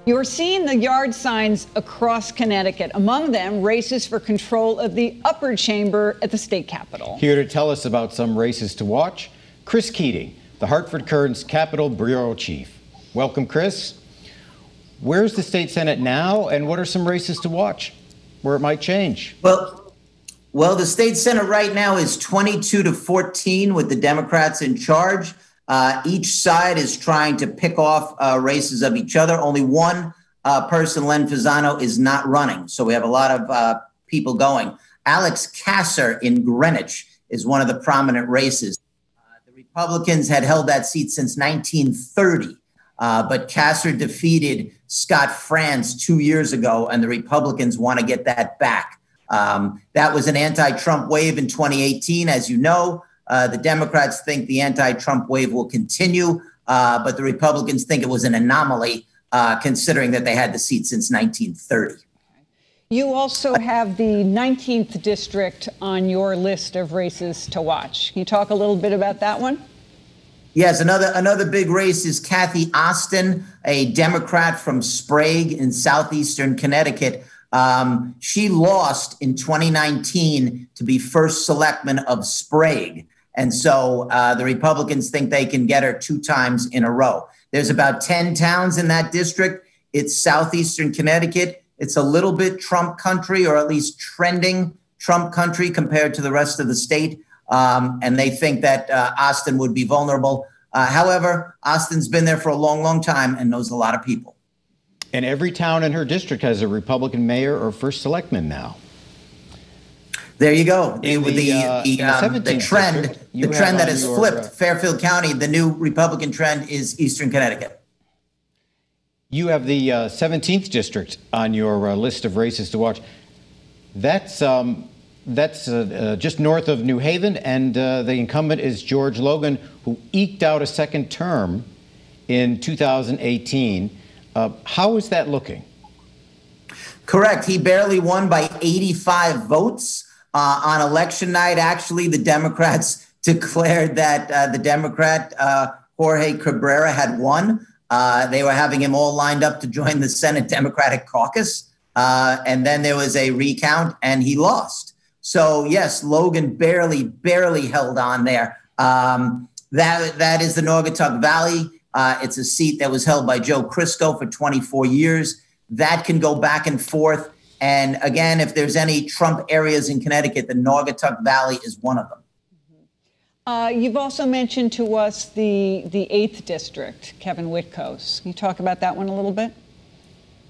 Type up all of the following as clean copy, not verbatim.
You're seeing the yard signs across Connecticut, among them races for control of the upper chamber at the state capitol. Here to tell us about some races to watch, Chris Keating, the Hartford Courant's Capitol Bureau Chief. Welcome, Chris. Where's the state Senate now, and what are some races to watch where it might change? Well, the state Senate right now is 22-14 with the Democrats in charge. Each side is trying to pick off races of each other. Only one person, Len Fasano, is not running. So we have a lot of people going. Alex Casser in Greenwich is one of the prominent races. The Republicans had held that seat since 1930, but Casser defeated Scott Franz 2 years ago, and the Republicans want to get that back. That was an anti-Trump wave in 2018, as you know. The Democrats think the anti-Trump wave will continue, but the Republicans think it was an anomaly, considering that they had the seat since 1930. You also have the 19th district on your list of races to watch. Can you talk a little bit about that one? Yes, another big race is Kathy Austin, a Democrat from Sprague in southeastern Connecticut. She lost in 2019 to be first selectman of Sprague. And so the Republicans think they can get her 2 times in a row. There's about 10 towns in that district. It's southeastern Connecticut. It's a little bit Trump country, or at least trending Trump country compared to the rest of the state. And they think that Austin would be vulnerable. However, Austin's been there for a long, long time and knows a lot of people. And every town in her district has a Republican mayor or first selectman now. There you go. The trend that has flipped Fairfield County, the new Republican trend is Eastern Connecticut. You have the 17th district on your list of races to watch. That's just north of New Haven, and the incumbent is George Logan, who eked out a second term in 2018. How is that looking? Correct. He barely won by 85 votes. On election night, actually, the Democrats declared that the Democrat, Jorge Cabrera, had won. They were having him all lined up to join the Senate Democratic caucus. And then there was a recount, and he lost. So, yes, Logan barely held on there. That is the Naugatuck Valley. It's a seat that was held by Joe Crisco for 24 years. That can go back and forth. And again, if there's any Trump areas in Connecticut, the Naugatuck Valley is one of them. You've also mentioned to us the 8th district, Kevin Witkos. Can you talk about that one a little bit?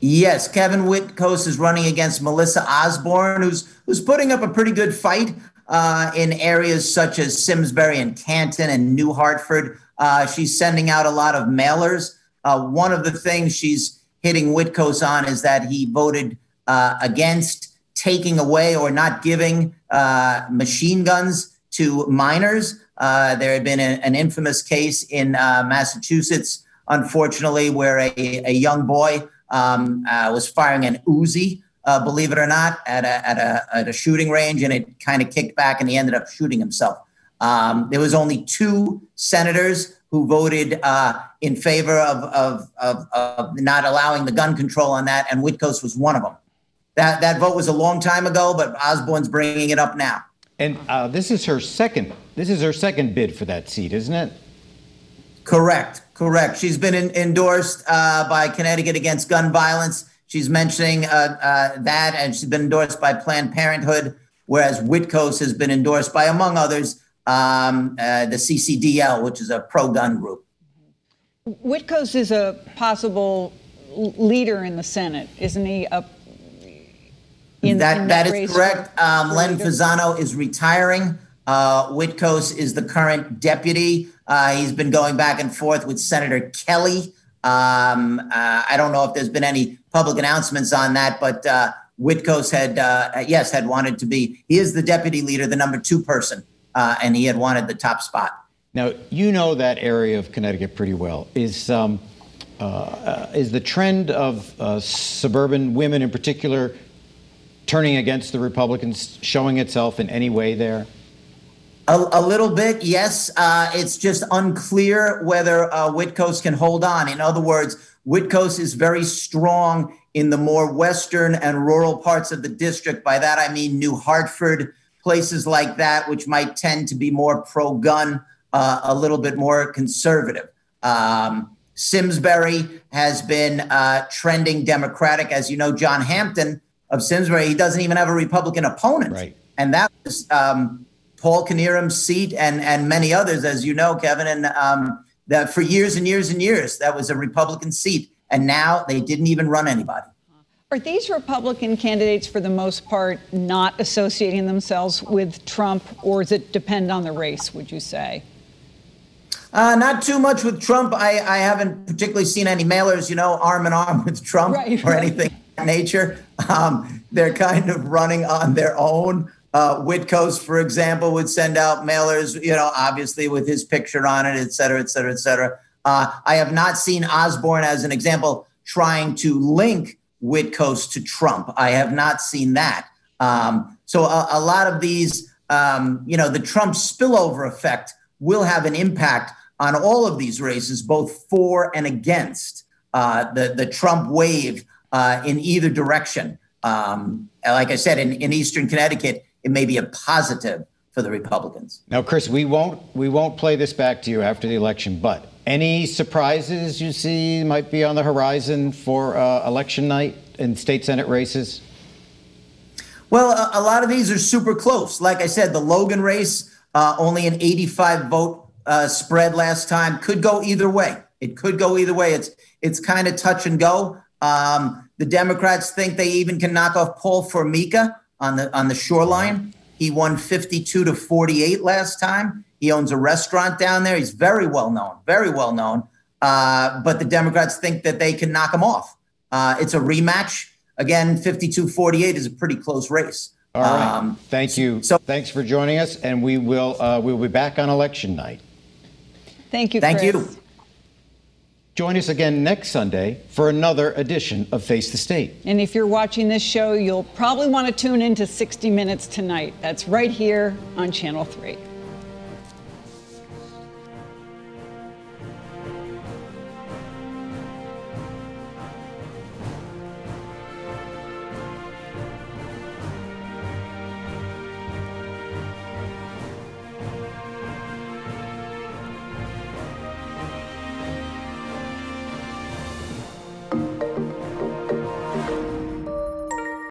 Yes, Kevin Witkos is running against Melissa Osborne, who's putting up a pretty good fight in areas such as Simsbury and Canton and New Hartford. She's sending out a lot of mailers. One of the things she's hitting Witkos on is that he voted against taking away or not giving machine guns to minors. There had been an infamous case in Massachusetts, unfortunately, where a young boy was firing an Uzi, believe it or not, at a shooting range, and it kind of kicked back, and he ended up shooting himself. There was only 2 senators who voted in favor of not allowing the gun control on that, and Witkos was one of them. That vote was a long time ago, but Osborne's bringing it up now. And this is her second bid for that seat, isn't it? Correct. She's been endorsed by Connecticut Against Gun Violence. She's mentioning that, and she's been endorsed by Planned Parenthood, whereas Witkos has been endorsed by, among others, the CCDL, which is a pro-gun group. Witkos is a possible leader in the Senate, isn't he? That is correct. Len Fasano is retiring. Witkos is the current deputy. He's been going back and forth with Senator Kelly. I don't know if there's been any public announcements on that, but Witkos had wanted to be. He is the deputy leader, the number 2 person, and he had wanted the top spot. Now, you know that area of Connecticut pretty well. Is the trend of suburban women in particular turning against the Republicans showing itself in any way there? A little bit, yes. It's just unclear whether Witkos can hold on. In other words, Witkos is very strong in the more western and rural parts of the district. By that, I mean New Hartford, places like that, which might tend to be more pro-gun, a little bit more conservative. Simsbury has been trending Democratic. As you know, John Hampton of Simsbury, he doesn't even have a Republican opponent. Right. And that was Paul Knierim's seat and many others, as you know, Kevin, and that for years and years and years, that was a Republican seat. And now they didn't even run anybody. Are these Republican candidates, for the most part, not associating themselves with Trump, or does it depend on the race, would you say? Not too much with Trump. I haven't particularly seen any mailers, arm in arm with Trump or anything of that nature. They're kind of running on their own. Witkos, for example, would send out mailers, obviously with his picture on it, et cetera, et cetera, et cetera. I have not seen Osborne, as an example, trying to link Witkos to Trump. I have not seen that. So a lot of these, the Trump spillover effect will have an impact on all of these races, both for and against the Trump wave in either direction. Like I said, in Eastern Connecticut, it may be a positive for the Republicans. Now, Chris, we won't play this back to you after the election, but any surprises you see might be on the horizon for election night in state Senate races? Well, a lot of these are super close. Like I said, the Logan race, only an 85 vote spread last time. Could go either way. It could go either way. It's kind of touch and go. The Democrats think they even can knock off Paul Formica on the shoreline. He won 52-48 last time. He owns a restaurant down there. He's very well known, very well known. But the Democrats think that they can knock him off. It's a rematch. Again, 52-48 is a pretty close race. All right. Thank you. So thanks for joining us, and we'll be back on election night. Thank you, Chris. Thank you. Join us again next Sunday for another edition of Face the State. And if you're watching this show, you'll probably want to tune in to 60 Minutes tonight. That's right here on Channel 3.